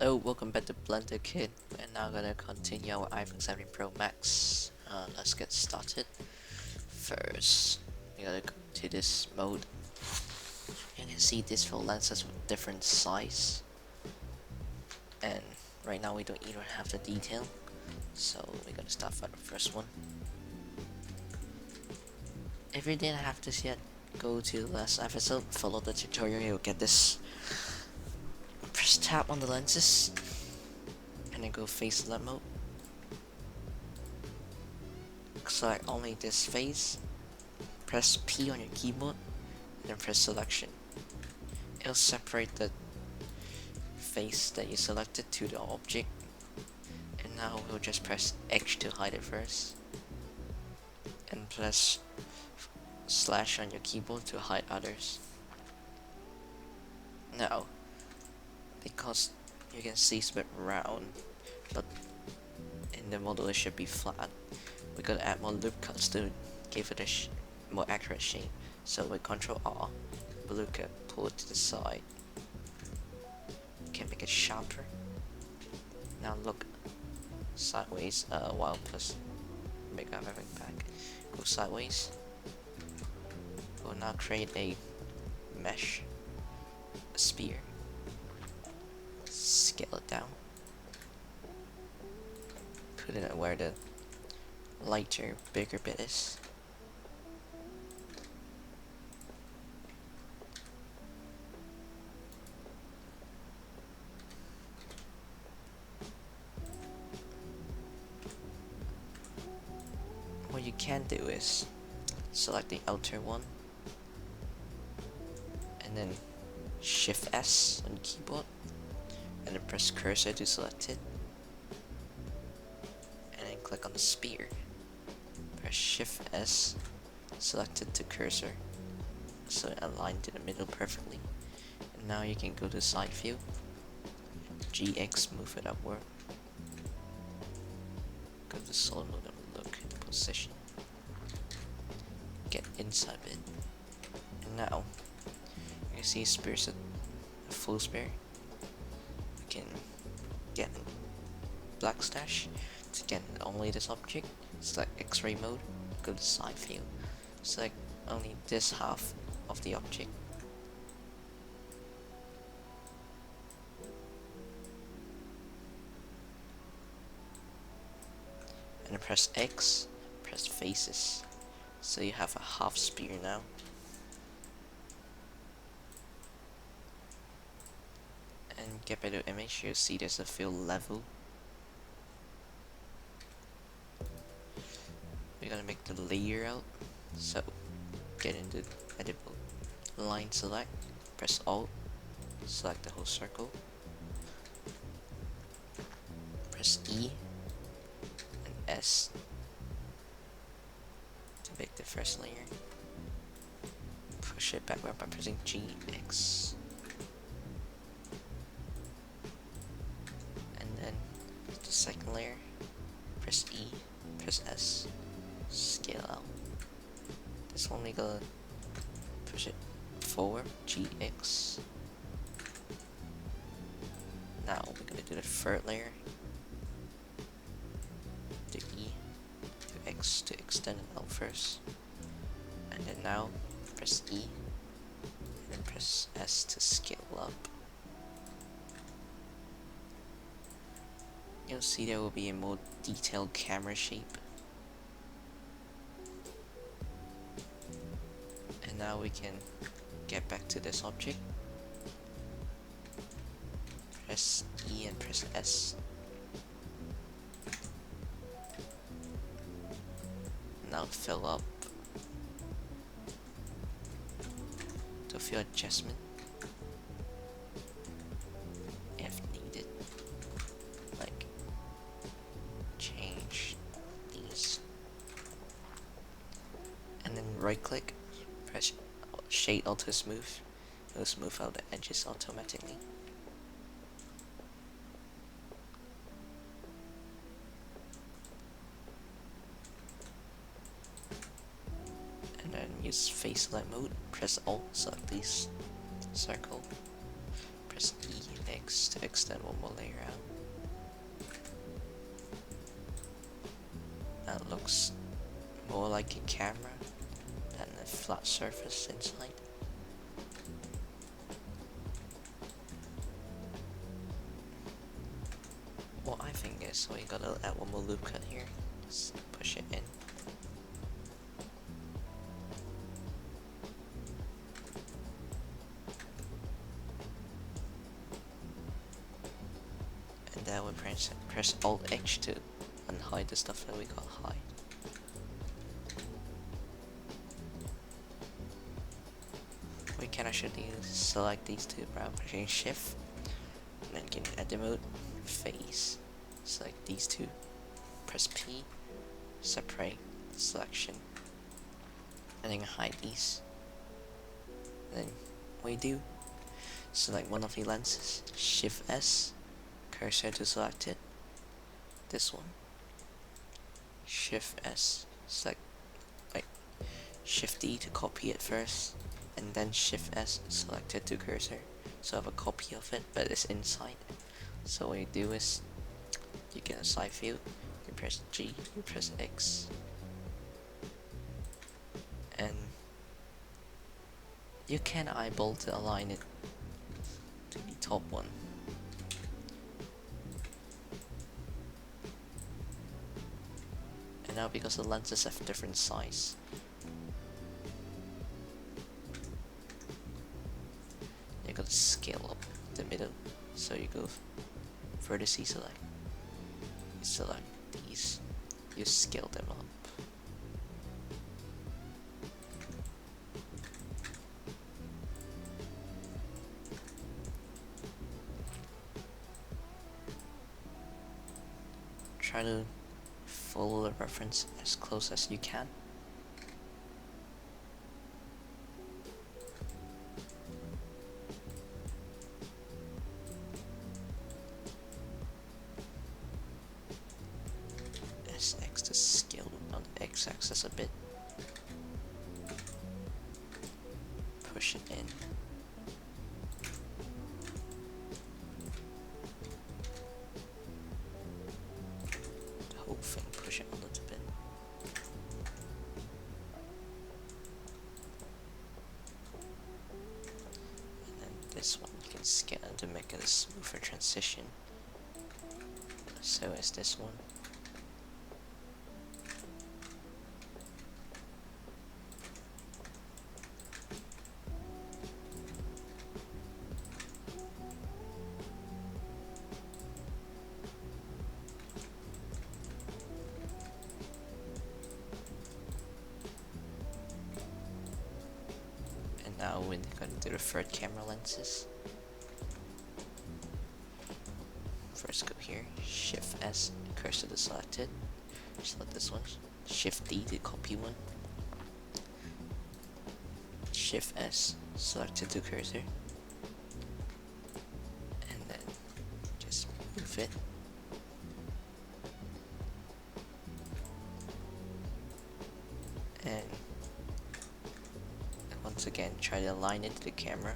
Hello, welcome back to Blender Kid. We're now gonna continue our iPhone 17 Pro Max. Let's get started. First, we gotta go to this mode. You can see these four lenses with different size. And right now we don't even have the detail. So we're gonna start from the first one. If you didn't have this yet, go to the last episode, follow the tutorial, you'll get this. Press tab on the lenses. And then go face select mode. Select only this face, press P on your keyboard, and then press selection. It'll separate the face that you selected to the object, and now we'll just press X to hide it first, and press slash on your keyboard to hide others. Now, because you can see it's a bit round, but in the model it should be flat, we're gonna add more loop cuts to give it a more accurate shape. So with Ctrl R, loop cut, pull it to the side. You can make it sharper. Now look sideways, while plus make everything back. Go sideways. We'll now create a mesh, a spear. Scale it down. Put it where the lighter, bigger bit is. What you can do is select the outer one and then Shift S on the keyboard and then press cursor to select it and then click on the spear. Press Shift S, select it to cursor so it aligned to the middle perfectly. And now you can go to side view, GX, move it upward, go to solid mode and look, position, get inside it. And now you can see spear's a full spear. You can get black stash to get only this object. Select X-ray mode, go to side view, select only this half of the object. And then press X, press faces. So you have a half spear now. And get back to the image, you'll see there's a fill level. We're gonna make the layer out. So get into edit mode, line select, press Alt, select the whole circle, press E and S to make the first layer. Push it backward by pressing GX. And then the second layer, press E, press S, scale out. This one we gotta push it forward, GX. Now we're gonna do the third layer. Do E, do X to extend it out first. And then now press E, and then press S to scale up. You'll see there will be a more detailed camera shape. And now we can get back to this object. Press E and press S. Now fill up. To fill adjustment if needed. Like change these. And then right click, press shade auto smooth. It'll smooth out the edges automatically. And then use face select mode, press Alt, select this circle, press E and X to extend one more layer out. That looks more like a camera than a flat surface inside. What I think is we gotta add one more loop cut here. Just push it in. And then we press Alt H to unhide the stuff that we got hide. We can actually select these two by pushing Shift, and then get edit mode, face, select these two, press P, separate selection, and then hide these. And then what you do, select one of the lenses, Shift S, cursor to select it, this one, Shift S, select, like, Shift D to copy it first, and then Shift S selected to cursor, so I have a copy of it, but it's inside. So what you do is, you get a side view, you press G, you press X, and you can eyeball to align it to the top one. And now because the lenses have different size, you gotta scale up the middle. So you go vertice select, you select these, you scale them up. Try to follow the reference as close as you can. SX to scale on the X-axis a bit. Push it in. The whole thing, push it a little bit. And then this one you can scale to make it a smoother transition. So is this one. Now we're going to do the third camera lenses. First go here, Shift S, cursor to select it. Select this one, Shift D to copy one. Shift S, select it to cursor. And then just move it. And once again, try to align it to the camera.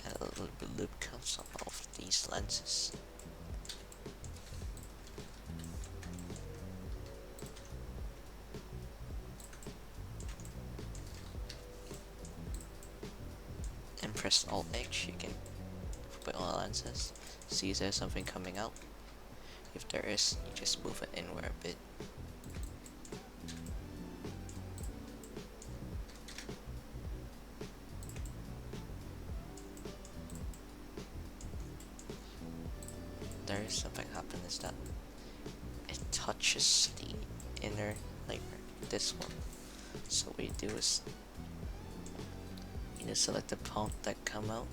Add a little bit of loop cuts on all of these lenses. And press Alt H, you can put on the lenses. See if there's something coming out. If there is, you just move it inward a bit. There is something happen is that it touches the inner layer, this one. So what you do is you need to select the part that come out.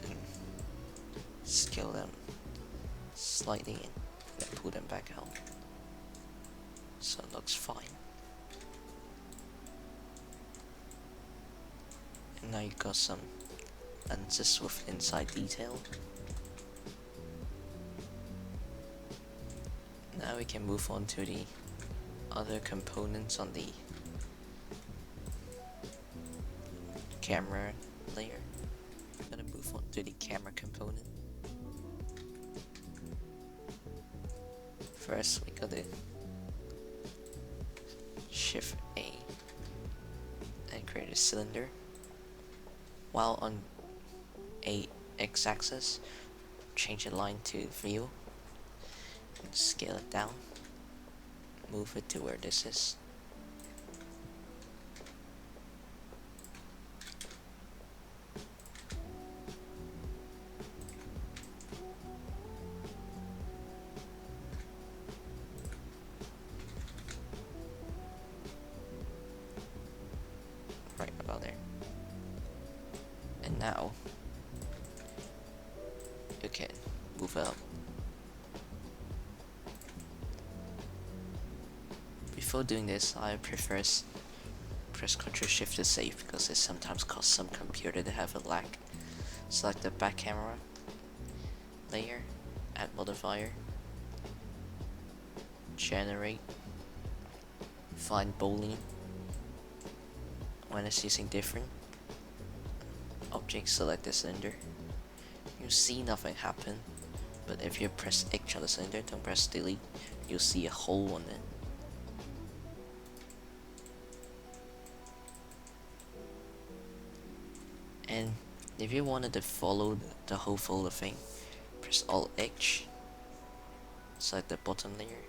And scale them slightly and then pull them back out. So it looks fine. And now you got some lenses with inside detail. Now we can move on to the other components on the camera layer. I'm gonna move on to the camera component. First, we gotta Shift A and create a cylinder. While on a x-axis, change the line to view and scale it down. Move it to where this is. Right about there. And now you can move it up. Before doing this, I prefer press Ctrl Shift to save because it sometimes causes some computer to have a lag. Select the back camera layer, add modifier, generate, find boolean. When it's using different objects, select the cylinder. You see nothing happen, but if you press X on the cylinder, don't press delete, you'll see a hole on it. And if you wanted to follow the whole folder thing, press Alt H, select the bottom layer,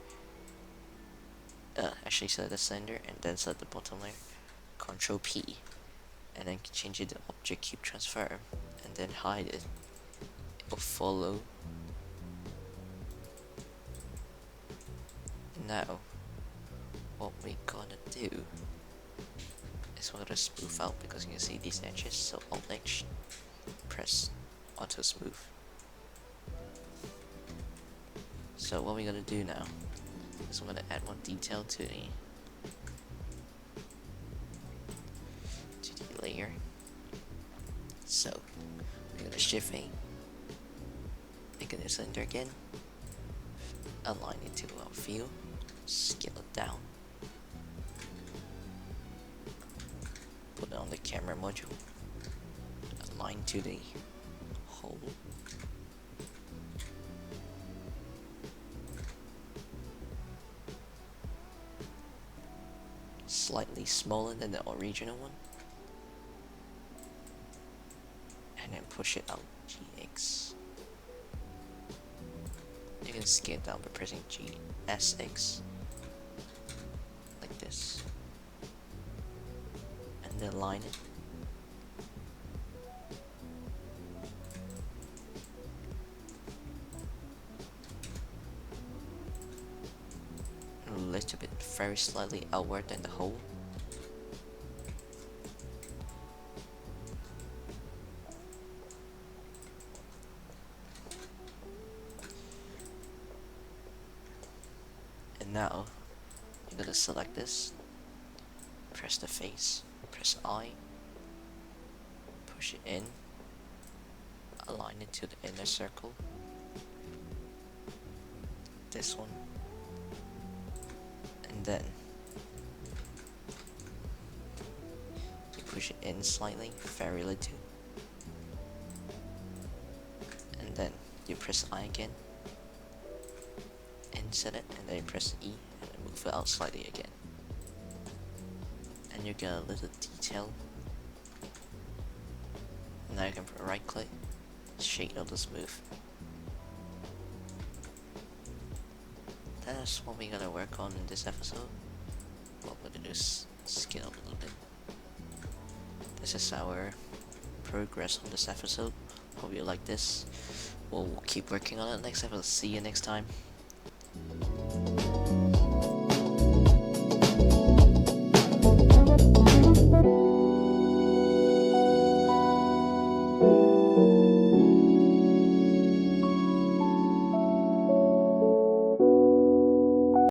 actually select the cylinder and then select the bottom layer, Ctrl P, and then change it to Object Cube Transfer, and then hide it. It will follow. Now, what we're gonna do is we're gonna smooth out because you can see these edges, so Alt H, press Auto Smooth. So what we're gonna do now is I'm gonna add more detail to the layer. So we're gonna Shift A, make it a cylinder again, align it to our view, scale it down, put it on the camera module, align to the hole, slightly smaller than the original one, and then push it out, GX. You can scale it down by pressing GSX, like this, and then line it. A little bit very slightly outward than the hole. And now you're gonna select this, press the face, press I, push it in, align it to the inner circle, this one, and then you push it in slightly, very little, and then you press I again, insert it, and then you press E and then move it out slightly again, and you get a little detail. Now you can right click, shade auto smooth. That's what we're gonna work on in this episode. What we're gonna do is scale up a little bit. This is our progress on this episode. Hope you like this. We'll keep working on it next episode. See you next time.